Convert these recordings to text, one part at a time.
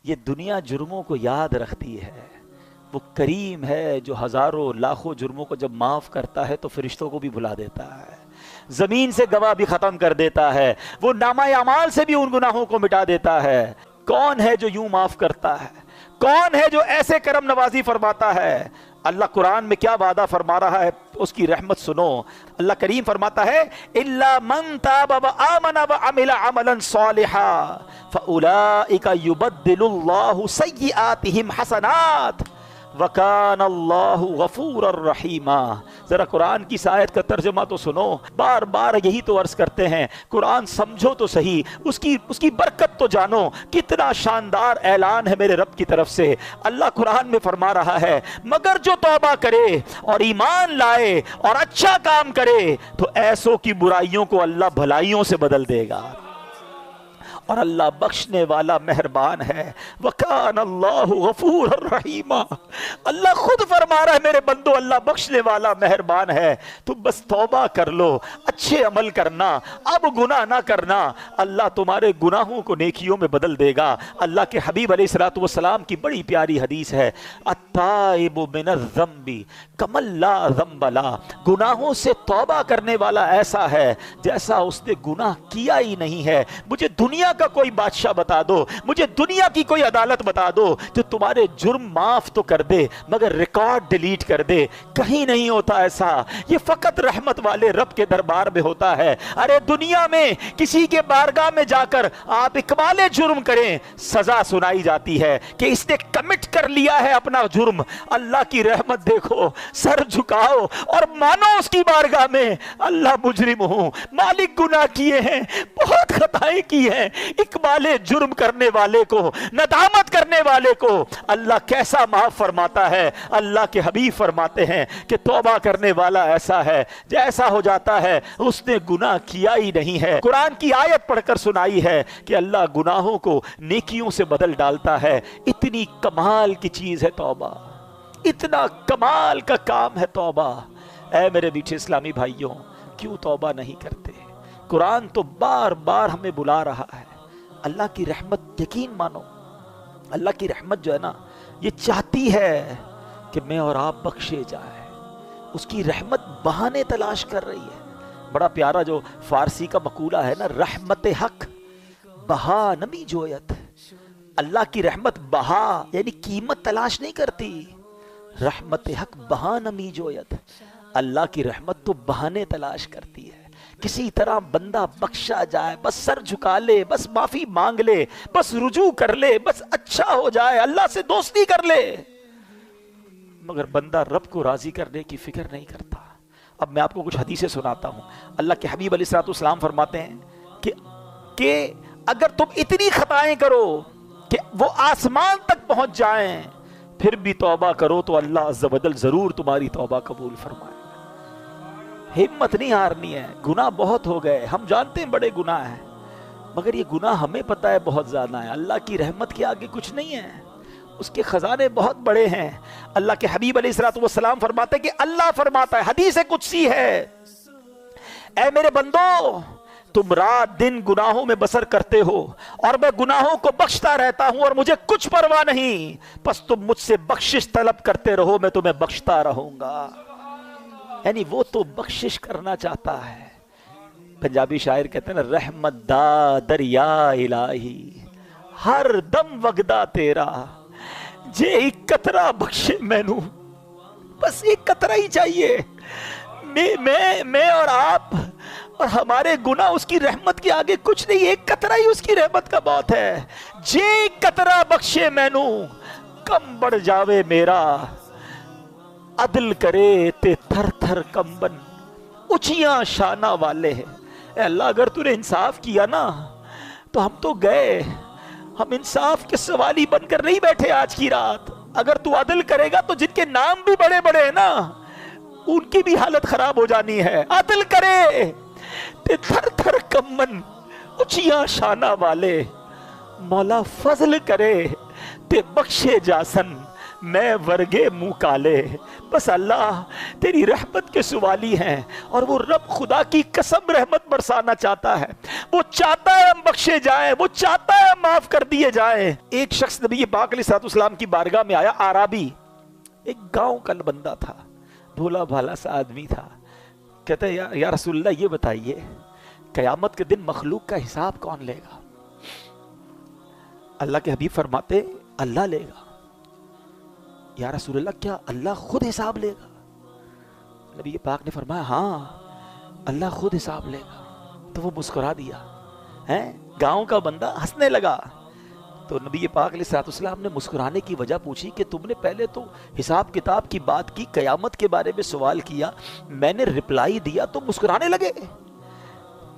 یہ دنیا جرموں کو یاد رکھتی ہے، وہ کریم ہے جو ہزاروں لاکھوں جرموں کو جب معاف کرتا ہے تو فرشتوں کو بھی بلا دیتا ہے، زمین سے گواہ بھی ختم کر دیتا ہے، وہ نامہ اعمال سے بھی ان گناہوں کو مٹا دیتا ہے۔ کون ہے جو یوں معاف کرتا ہے؟ کون ہے جو ایسے کرم نوازی فرماتا ہے؟ اللہ قرآن میں کیا وعدہ فرما رہا ہے، اس کی رحمت سنو۔ اللہ کریم فرماتا ہے إِلَّا مَن تَابَ وَآمَنَ وَعَمِلَ عَمَلًا صَالِحًا فَأُولَئِكَ يُبَدِّلُ اللَّهُ سَيِّئَاتِهِمْ حَسَنَاتٍ وَكَانَ اللَّهُ غَفُورًا رَحِيمًا۔ ذرا قرآن کی اس آیت کا ترجمہ تو سنو، بار بار یہی تو عرض کرتے ہیں، قرآن سمجھو تو صحیح، اس کی برکت تو جانو۔ کتنا شاندار اعلان ہے میرے رب کی طرف سے۔ اللہ قرآن میں فرما رہا ہے مگر جو توبہ کرے اور ایمان لائے اور اچھا کام کرے تو ایسوں کی برائیوں کو اللہ بھلائیوں سے بدل دے گا، اور اللہ بخشنے والا مہربان ہے۔ وَكَانَ اللَّهُ غَفُورًا رَحِيمًا۔ اللہ خود فرما رہا ہے میرے بندو اللہ بخشنے والا مہربان ہے، تم بس توبہ کر لو، اچھے عمل کرنا، اب گناہ نہ کرنا، اللہ تمہارے گناہوں کو نیکیوں میں بدل دے گا۔ اللہ کے حبیب علیہ الصلوۃ والسلام کی بڑی پیاری حدیث ہے، التائب من الذنب کمن لا ذنب لہ۔ گناہوں سے توبہ کرنے والا ایسا ہے جیسا اس نے گناہ کیا ہی نہیں ہے۔ مجھے دنیا کا کوئی بادشاہ بتا دو، مجھے دنیا کی کوئی عدالت بتا دو جو تمہارے جرم معاف تو کر دے مگر ریکارڈ ڈیلیٹ کر دے، کہیں نہیں ہوتا ایسا۔ یہ فقط رحمت والے رب کے دربار میں ہوتا ہے۔ ارے دنیا میں کسی کے بارگاہ میں جا کر آپ اقبال جرم کریں، سزا سنائی جاتی ہے کہ اس نے کمٹ کر لیا ہے اپنا جرم۔ اللہ کی رحمت دیکھو، سر جھکاؤ اور مانو اس کی بارگاہ میں اللہ مجرم ہوں، مالک گناہ کیے ہیں، بہت خطائیں کی ہیں۔ اقبال جرم کرنے والے کو، ندامت کرنے والے کو اللہ کیسا معاف فرماتا ہے۔ اللہ کے حبیب فرماتے ہیں کہ توبہ کرنے والا ایسا ہے جیسا ہو جاتا ہے اس نے گناہ کیا ہی نہیں ہے۔ قرآن کی آیت پڑھ کر سنائی ہے کہ اللہ گناہوں کو نیکیوں سے بدل ڈالتا ہے۔ اتنی کمال کی چیز ہے توبہ، اتنا کمال کا کام ہے توبہ۔ اے میرے میٹھے اسلامی بھائیوں، کیوں توبہ نہیں کرتے؟ قرآن تو بار بار ہمیں بلا رہا ہے۔ اللہ کی رحمت یقین مانو، اللہ کی رحمت جو ہے نا یہ چاہتی ہے کہ میں اور آپ بخشے جائیں۔ اس کی رحمت بہانے تلاش کر رہی ہے۔ بڑا پیارا جو فارسی کا مقولہ ہے نا، رحمت حق بہا نمی جویت۔ اللہ کی رحمت بہا یعنی قیمت تلاش نہیں کرتی، رحمت حق بہا نمی جویت۔ اللہ کی رحمت تو بہانے تلاش کرتی ہے، کسی طرح بندہ بخشا جائے، بس سر جھکا لے، بس معافی مانگ لے، بس رجوع کر لے، بس اچھا ہو جائے، اللہ سے دوستی کر لے، مگر بندہ رب کو راضی کرنے کی فکر نہیں کرتا۔ اب میں آپ کو کچھ حدیثیں سناتا ہوں۔ اللہ کے حبیب علیہ الصلوۃ والسلام فرماتے ہیں کہ اگر تم اتنی خطائیں کرو کہ وہ آسمان تک پہنچ جائیں پھر بھی توبہ کرو تو اللہ عز و جل ضرور تمہاری توبہ قبول فرمائے۔ ہمت نہیں ہارنی ہے، گناہ بہت ہو گئے، ہم جانتے ہیں بڑے گناہ ہیں، مگر یہ گناہ ہمیں پتہ ہے بہت زیادہ ہے۔ اللہ کی رحمت کے آگے کچھ نہیں ہے، اس کے خزانے بہت بڑے ہیں۔ اللہ کے حبیب علیہ الصلوۃ والسلام فرماتے ہیں کہ اللہ فرماتا ہے، حدیث قدسی ہے، اے میرے بندو تم رات دن گناہوں میں بسر کرتے ہو اور میں گناہوں کو بخشتا رہتا ہوں اور مجھے کچھ پرواہ نہیں، پس تم مجھ سے بخشش طلب کرتے رہو، میں تمہیں بخشتا رہوں گا۔ یعنی وہ تو بخشش کرنا چاہتا ہے۔ پنجابی شاعر کہتے ہیں نا، رحمت دا دریا الہی ہر دم وگدا تیرا، جے ایک قطرہ بخشے مینوں، بس ایک قطرہ ہی چاہیے۔ میں اور آپ اور ہمارے گناہ اس کی رحمت کے آگے کچھ نہیں، ایک قطرہ ہی اس کی رحمت کا بہت ہے۔ جے ایک قطرہ بخشے مینوں کم بڑھ جاوے میرا، عدل کرے تے تھر تھر کمبن اچھیاں شانہ والے ہیں۔ اے اللہ اگر تو نے انصاف کیا نا تو ہم تو گئے، ہم انصاف کے سوالی بن کر نہیں بیٹھے آج کی رات۔ اگر تو عدل کرے گا تو جن کے نام بھی بڑے بڑے ہیں نا ان کی بھی حالت خراب ہو جانی ہے۔ عدل کرے تے تھر تھر کمبن اچھیاں شانہ والے، مولا فضل کرے تے بخشے جاسن میں ورگے منہ کالے، بس اللہ تیری رحمت کے سوالی ہیں، اور وہ رب خدا کی قسم رحمت برسانا چاہتا ہے، وہ چاہتا ہے ہم بخشے جائیں، وہ چاہتا ہے ہم معاف کر دیے جائیں۔ ایک شخص نبی پاک علیہ الصلوۃ والسلام کی بارگاہ میں آیا، آرابی، ایک گاؤں کا بندہ تھا، بھولا بھالا سا آدمی تھا۔ کہتا ہے یا رسول اللہ یہ بتائیے قیامت کے دن مخلوق کا حساب کون لے گا؟ اللہ کے حبیب فرماتے اللہ لے گا۔ یا رسول اللہ کیا اللہ خود حساب لے گا؟ نبی پاک نے فرمایا ہاں اللہ خود حساب لے گا۔ تو وہ مسکرا دیا، گاؤں کا بندہ ہنسنے لگا۔ تو نبی پاک علیہ الصلوۃ والسلام نے مسکرانے کی وجہ پوچھی کہ تم نے پہلے تو حساب کتاب کی بات کی، قیامت کے بارے میں سوال کیا، میں نے رپلائی دیا تو مسکرانے لگے۔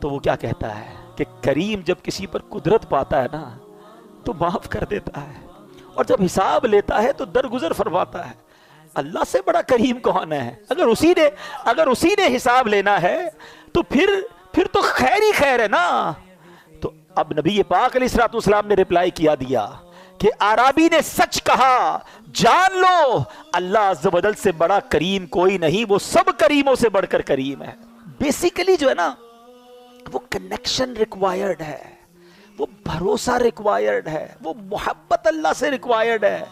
تو وہ کیا کہتا ہے کہ کریم جب کسی پر قدرت پاتا ہے نا تو معاف کر دیتا ہے، اور جب حساب لیتا ہے تو درگزر فرماتا ہے۔ اللہ سے بڑا کریم کون ہے؟ اگر اسی نے حساب لینا ہے تو پھر تو خیر ہی خیر ہے نا۔ تو اب نبی پاک علیہ الصلوۃ والسلام نے رپلائی دیا کہ عربی نے سچ کہا، جان لو اللہ عز و جل سے بڑا کریم کوئی نہیں، وہ سب کریموں سے بڑھ کر کریم ہے۔ بیسیکلی جو ہے نا وہ کنیکشن ریکوائرڈ ہے، وہ بھروسہ ریکوائرڈ ہے، وہ محبت اللہ سے ریکوائرڈ ہے۔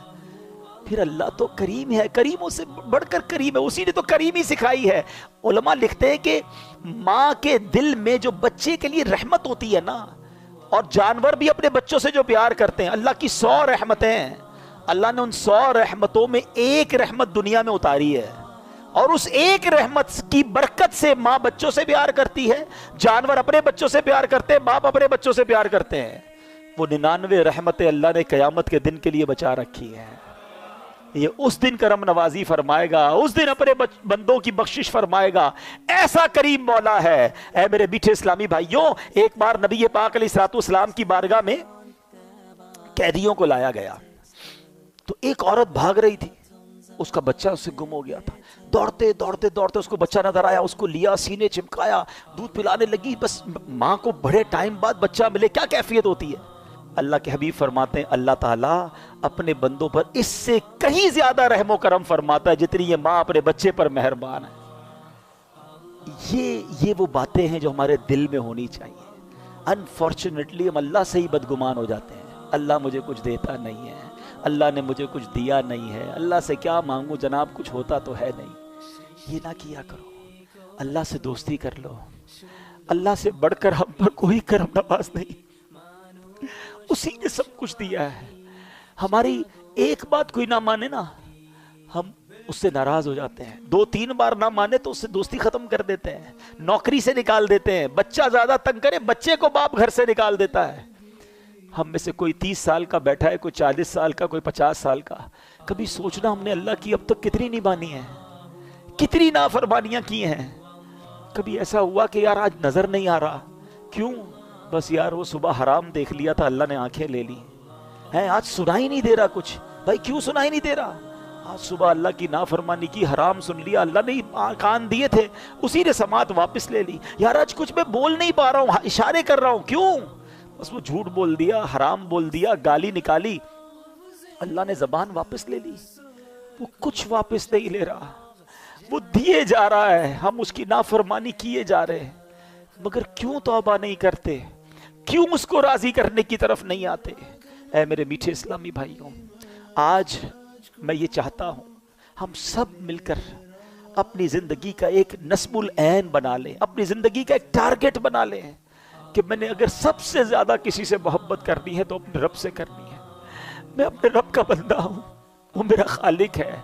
پھر اللہ تو کریم ہے، کریموں سے بڑھ کر کریم ہے، اسی نے تو کریمی سکھائی ہے۔ علماء لکھتے ہیں کہ ماں کے دل میں جو بچے کے لیے رحمت ہوتی ہے نا، اور جانور بھی اپنے بچوں سے جو پیار کرتے ہیں، اللہ کی 100 رحمتیں ہیں، اللہ نے ان 100 رحمتوں میں ایک رحمت دنیا میں اتاری ہے، اور اس ایک رحمت کی برکت سے ماں بچوں سے پیار کرتی ہے، جانور اپنے بچوں سے پیار کرتے ہیں، باپ اپنے بچوں سے پیار کرتے ہیں۔ وہ 99 رحمتیں اللہ نے قیامت کے دن کے لیے بچا رکھی ہیں۔ یہ اس دن کرم نوازی فرمائے گا، اس دن اپنے بندوں کی بخشش فرمائے گا، ایسا کریم مولا ہے۔ اے میرے میٹھے اسلامی بھائیوں، ایک بار نبی پاک علیہ الصلوۃ والسلام کی بارگاہ میں قیدیوں کو لایا گیا، تو ایک عورت بھاگ رہی تھی، اس کا بچہ اس سے گم ہو گیا تھا۔ دوڑتے دوڑتے دوڑتے اس کو بچہ نظر آیا، اس کو لیا، سینے چمکایا، دودھ پلانے لگی۔ بس ماں کو بڑے ٹائم بعد بچہ ملے، کیا کیفیت ہوتی ہے؟ اللہ کے حبیب فرماتے ہیں اللہ تعالیٰ اپنے بندوں پر اس سے کہیں زیادہ رحم و کرم فرماتا ہے جتنی یہ ماں اپنے بچے پر مہربان ہے۔ یہ وہ باتیں ہیں جو ہمارے دل میں ہونی چاہیے۔ انفارچونیٹلی ہم اللہ سے ہی بدگمان ہو جاتے ہیں، اللہ مجھے کچھ دیتا نہیں ہے، اللہ نے مجھے کچھ دیا نہیں ہے، اللہ سے کیا مانگوں جناب، کچھ ہوتا تو ہے نہیں۔ یہ نہ کیا کرو، اللہ سے دوستی کر لو، اللہ سے بڑھ کر ہم پر کوئی کرم نواز نہیں، اسی نے سب کچھ دیا ہے۔ ہماری ایک بات کوئی نہ مانے نا، ہم اس سے ناراض ہو جاتے ہیں، 2-3 بار نہ مانے تو اس سے دوستی ختم کر دیتے ہیں، نوکری سے نکال دیتے ہیں، بچہ زیادہ تنگ کرے بچے کو باپ گھر سے نکال دیتا ہے۔ ہم میں سے کوئی 30 سال کا بیٹھا ہے، کوئی 40 سال کا، کوئی 50 سال کا، کبھی سوچنا ہم نے اللہ کی اب تک کتنی نبھانی ہے، کتنی نافرمانیاں کی ہیں۔ کبھی ایسا ہوا کہ یار آج نظر نہیں آ رہا، کیوں؟ بس یار وہ صبح حرام دیکھ لیا تھا، اللہ نے آنکھیں لے لی ہیں، آج سنائی نہیں دے رہا کچھ۔ بھائی کیوں سنائی نہیں دے رہا؟ آج صبح اللہ کی نافرمانی کی، حرام سن لیا، اللہ نے کان دیے تھے، اسی نے سماعت واپس لے لی۔ یار آج کچھ میں بول نہیں پا رہا ہوں، اشارے کر رہا ہوں، کیوں؟ بس وہ جھوٹ بول دیا، حرام بول دیا، گالی نکالی، اللہ نے زبان واپس لے لی۔ وہ کچھ واپس نہیں لے رہا، وہ دیے جا رہا ہے، ہم اس کی نافرمانی کیے جا رہے ہیں، مگر کیوں توبہ نہیں کرتے؟ کیوں اس کو راضی کرنے کی طرف نہیں آتے؟ اے میرے میٹھے اسلامی بھائیوں، آج میں یہ چاہتا ہوں ہم سب مل کر اپنی زندگی کا ایک نصب العین بنا لیں، اپنی زندگی کا ایک ٹارگٹ بنا لیں کہ میں نے اگر سب سے زیادہ کسی سے محبت کرنی ہے تو اپنے رب سے کرنی ہے۔ میں اپنے رب کا بندہ ہوں، وہ میرا خالق ہے،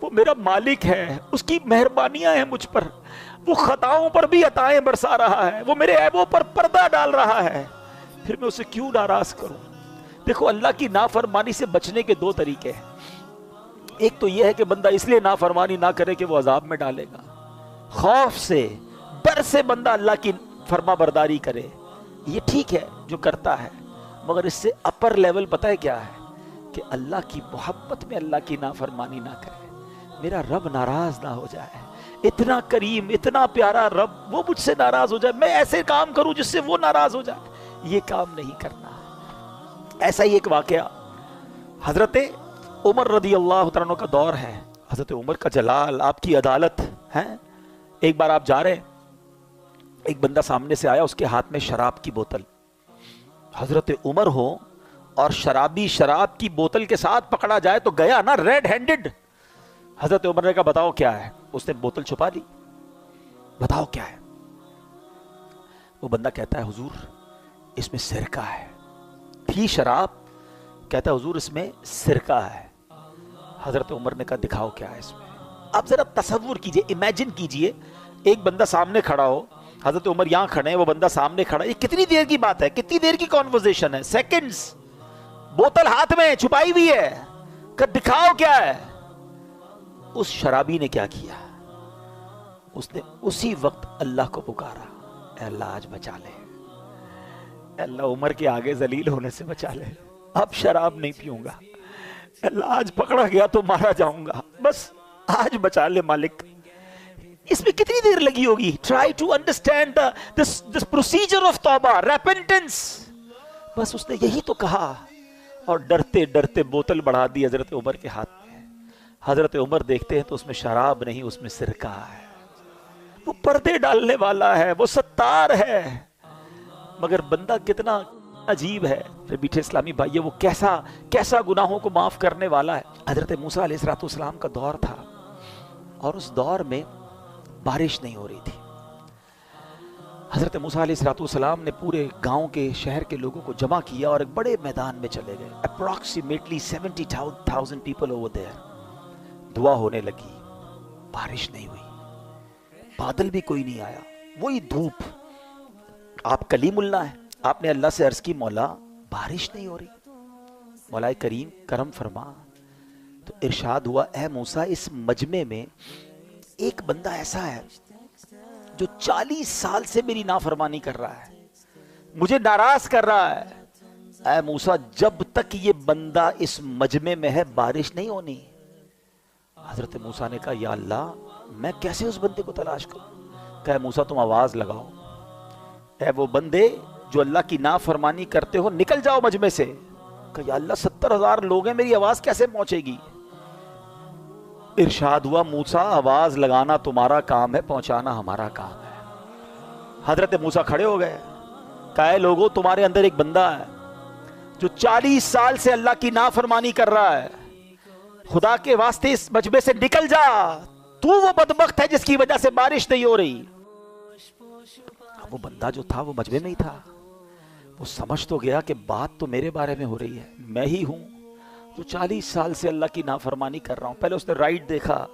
وہ میرا مالک ہے، اس کی مہربانیاں ہیں مجھ پر، وہ خطاؤں پر بھی عطائیں برسا رہا ہے، وہ میرے عیبوں پر پردہ ڈال رہا ہے، پھر میں اسے کیوں ناراض کروں؟ دیکھو اللہ کی نافرمانی سے بچنے کے 2 طریقے ہیں۔ ایک تو یہ ہے کہ بندہ اس لیے نافرمانی نہ کرے کہ وہ عذاب میں ڈالے گا، خوف سے، ڈر سے بندہ اللہ کی فرما برداری کرے، یہ ٹھیک ہے جو کرتا ہے، مگر اس سے اپر لیول پتہ ہے کیا ہے؟ کہ اللہ کی محبت میں اللہ کی نافرمانی نہ کرے، میرا رب ناراض نہ ہو جائے، اتنا کریم، اتنا پیارا رب، وہ مجھ سے ناراض ہو جائے، میں ایسے کام کروں جس سے وہ ناراض ہو جائے، یہ کام نہیں کرنا۔ ایسا ہی ایک واقعہ حضرت عمر رضی اللہ تعالیٰ عنہ کا دور ہے، حضرت عمر کا جلال، آپ کی عدالت ہے۔ ایک بار آپ جا رہے، ایک بندہ سامنے سے آیا، اس کے ہاتھ میں شراب کی بوتل، حضرت عمر ہو اور شرابی شراب کی بوتل کے ساتھ پکڑا جائے تو گیا نا ریڈ ہینڈڈ۔ حضرت عمر نے کہا بتاؤ کیا ہے، اس نے بوتل چھپا لی، بتاؤ کیا ہے۔ وہ بندہ کہتا ہے حضور اس میں سرکہ ہے، تھی شراب، کہتا ہے حضور اس میں سرکہ ہے۔ حضرت عمر نے کہا دکھاؤ کیا ہے اس میں۔ آپ ذرا تصور کیجئے، امیجن کیجئے، ایک بندہ سامنے کھڑا ہو، حضرت عمر یہاں کھڑے ہیں، وہ بندہ سامنے کھڑا ہے، یہ کتنی دیر کی بات ہے، کتنی دیر کی کانورسیشن ہے، سیکنڈز، بوتل ہاتھ میں چھپائی ہوئی ہے، کہ دکھاؤ کیا ہے۔ اس شرابی نے کیا کیا، اس نے اسی وقت اللہ کو پکارا، اے اللہ آج بچا لے، اے اللہ عمر کے آگے ذلیل ہونے سے بچا لے، اب شراب نہیں پیوں گا، اے اللہ آج پکڑا گیا تو مارا جاؤں گا، بس آج بچا لے مالک۔ اس میں کتنی دیر لگی ہوگی؟ try to understand this procedure of توبہ، repentance۔ بس اس نے یہی تو کہا اور ڈرتے ڈرتے بوتل بڑھا دی حضرت عمر کے ہاتھ میں۔ حضرت عمر دیکھتے ہیں تو اس میں شراب نہیں، اس میں سرکہ ہے۔ وہ پردے ڈالنے والا ہے، وہ ستار ہے، مگر بندہ کتنا عجیب ہے۔ پھر بیٹھے اسلامی بھائی، وہ کیسا گناہوں کو معاف کرنے والا ہے۔ حضرت موسیٰ علیہ السلام کا دور تھا اور اس دور میں بارش نہیں ہو رہی تھی۔ حضرت موسیٰ علیہ السلام نے پورے گاؤں کے، شہر کے لوگوں کو جمع کیا اور ایک بڑے میدان میں چلے گئے۔ Approximately 70,000 people over there۔ دعا ہونے لگی، بارش نہیں ہوئی، بادل بھی کوئی نہیں آیا، وہی دھوپ۔ آپ کلیم اللہ ہیں، آپ نے اللہ سے عرض کی مولا بارش نہیں ہو رہی، مولا کریم کرم فرما۔ تو ارشاد ہوا اے موسیٰ اس مجمع میں ایک بندہ ایسا ہے جو 40 سال سے میری نافرمانی کر رہا ہے، مجھے ناراض کر رہا ہے۔ اے موسیٰ جب تک یہ بندہ اس مجمع میں ہے بارش نہیں ہونی۔ حضرت موسیٰ نے کہا یا اللہ میں کیسے اس بندے کو تلاش کروں؟ کہا موسیٰ تم آواز لگاؤ، اے وہ بندے جو اللہ کی نافرمانی کرتے ہو نکل جاؤ مجمع سے۔ کہا یا اللہ 70,000 لوگ ہیں، میری آواز کیسے پہنچے گی؟ ارشاد ہوا موسیٰ آواز لگانا تمہارا کام ہے، پہنچانا ہمارا کام ہے۔ حضرت موسیٰ کھڑے ہو گئے، کہا اے لوگو تمہارے اندر ایک بندہ ہے جو 40 سال سے اللہ کی نافرمانی کر رہا ہے، خدا کے واسطے اس مجمع سے نکل جا، تو وہ بدبخت ہے جس کی وجہ سے بارش نہیں ہو رہی۔ وہ بندہ جو تھا وہ مجمع میں ہی تھا، وہ سمجھ تو گیا کہ بات تو میرے بارے میں ہو رہی ہے، میں ہی ہوں جو 40 سال سے اللہ کی نافرمانی کر رہا ہوں۔ پہلے اس نے رائٹ دیکھا،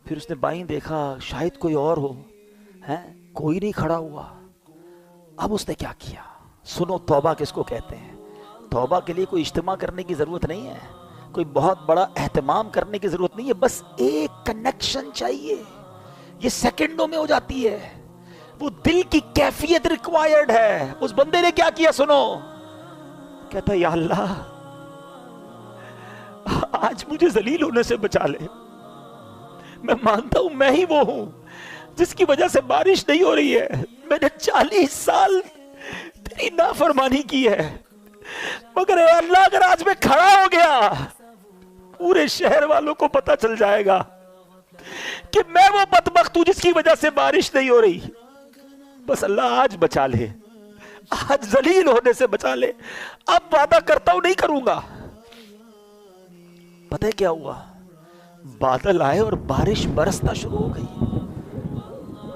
پھر اس نے بائیں دیکھا، شاید کوئی اور ہو، کوئی نہیں کھڑا ہوا۔ اب اس نے کیا کیا؟ سنو توبہ کس کو کہتے ہیں۔ توبہ کے لیے کوئی اجتماع کرنے کی ضرورت نہیں ہے، کوئی بہت بڑا اہتمام کرنے کی ضرورت نہیں ہے، بس ایک کنیکشن چاہیے، یہ سیکنڈوں میں ہو جاتی ہے۔ وہ دل کی کیفیت ریکوائرڈ ہے۔ اس بندے نے کیا کیا سنو، کہتا یا اللہ آج مجھے ذلیل ہونے سے بچا لے، میں مانتا ہوں میں ہی وہ ہوں جس کی وجہ سے بارش نہیں ہو رہی ہے، میں نے 40 سال تیری نافرمانی کی ہے، مگر اے اللہ اگر آج میں کھڑا ہو گیا پورے شہر والوں کو پتہ چل جائے گا کہ میں وہ بدبخت ہوں جس کی وجہ سے بارش نہیں ہو رہی، بس اللہ آج بچا لے، آج ذلیل ہونے سے بچا لے، اب وعدہ کرتا ہوں نہیں کروں گا۔ پتہ ہے کیا ہوا؟ بادل آئے اور بارش برسنا شروع ہو گئی۔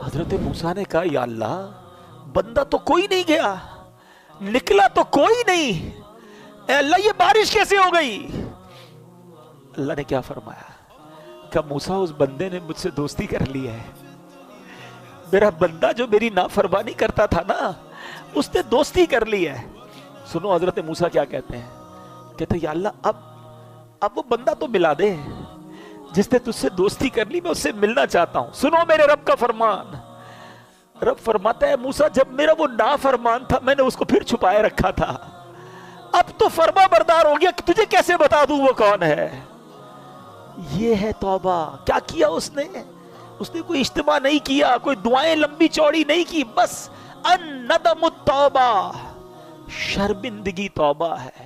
حضرت موسیٰ نے کہا یا اللہ بندہ تو کوئی نہیں گیا، نکلا تو کوئی نہیں، اے اللہ یہ بارش کیسے ہو گئی؟ اللہ نے کیا فرمایا کہ موسیٰ اس بندے نے مجھ سے دوستی کر لی ہے، میرا بندہ جو میری نافرمانی کرتا تھا نا اس نے دوستی کر لی ہے۔ سنو حضرت موسیٰ کیا کہتے ہیں، کہتے ہیں یا اللہ اب وہ بندہ تو ملا دے جس نے تجھ سے دوستی کر لی، میں اس سے ملنا چاہتا ہوں۔ سنو میرے رب کا فرمان، رب فرماتا ہے موسیٰ جب میرا وہ نافرمان تھا میں نے اس کو پھر چھپائے رکھا تھا، اب تو فرما بردار ہو گیا کہ تجھے کیسے بتا دوں وہ کون ہے۔ یہ ہے توبہ۔ کیا کیا اس نے کوئی اجتماع نہیں کیا، کوئی دعائیں لمبی چوڑی نہیں کی، بس الندم التوبہ، شرمندگی توبہ ہے،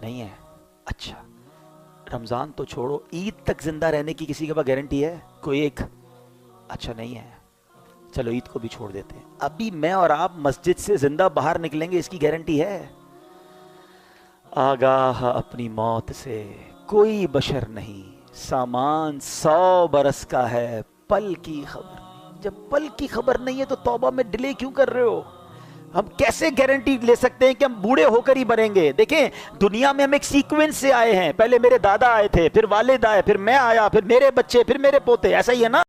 نہیں ہے. اچھا رمضان تو چھوڑو، عید تک زندہ رہنے کی کسی کے پاس گارنٹی ہے کوئی ایک؟ اچھا نہیں ہے. چلو عید کو بھی چھوڑ دیتے ہیں. ابھی میں اور آپ مسجد سے زندہ باہر نکلیں گے، اس کی گارنٹی ہے؟ آگاہ اپنی موت سے کوئی بشر نہیں، سامان 100 برس کا ہے، پل کی خبر نہیں. جب پل کی خبر نہیں ہے تو توبہ میں ڈیلے کیوں کر رہے ہو؟ ہم کیسے گارنٹی لے سکتے ہیں کہ ہم بوڑھے ہو کر ہی مریں گے؟ دیکھیں دنیا میں ہم ایک سیکوینس سے آئے ہیں، پہلے میرے دادا آئے تھے، پھر والد آئے، پھر میں آیا، پھر میرے بچے، پھر میرے پوتے، ایسا ہی ہے نا.